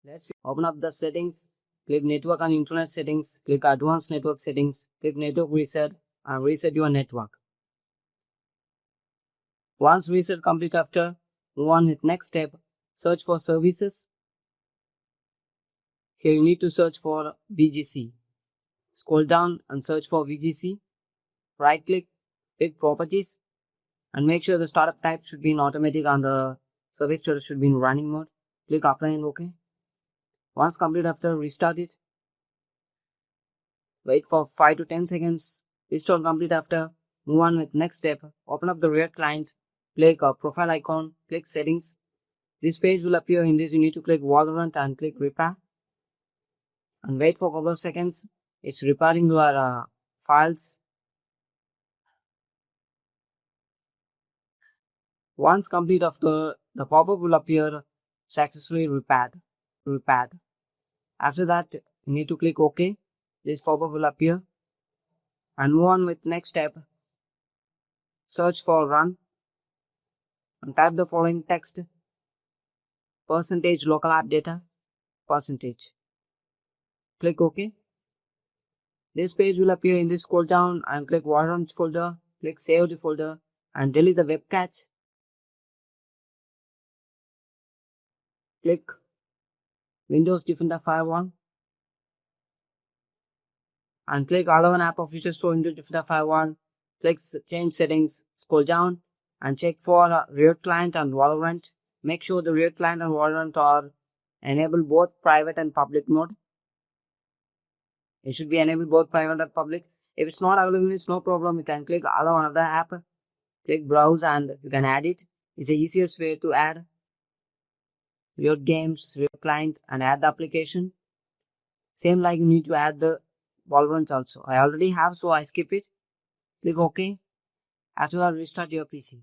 Let's open up the settings, click network and internet settings, click advanced network settings, click network reset and reset your network. Once reset complete after, move on with next step, search for services. Here you need to search for VGC. Scroll down and search for VGC. Right click, click properties and make sure the startup type should be in automatic and the service should be in running mode. Click apply and OK. Once complete after, restart it. Wait for 5 to 10 seconds. Restore complete after, move on with next step. Open up the Riot client, click profile icon, click settings. This page will appear. In this you need to click Valorant and click repair. And wait for a couple of seconds. It's repairing your files. Once complete after, the pop-up will appear successfully repaired. After that, you need to click OK. This pop-up will appear and move on with next step. Search for run and type the following text: percentage local app data percentage. Click OK. This page will appear. In this, scroll down and click Valorant folder, click save the folder and delete the web cache. Click Windows Defender Firewall and click allow an app of feature store into Defender Firewall. Click change settings, scroll down and check for Riot client and Valorant. Make sure the Riot client and Valorant are enabled both private and public mode. It should be enabled both private and public. If it's not available, it's no problem. You can click allow another app, click browse and you can add it. It's the easiest way to add Riot games, Riot client and add the application. Same like you need to add the Valorant also. I already have, so I skip it. Click OK. After that, restart your PC.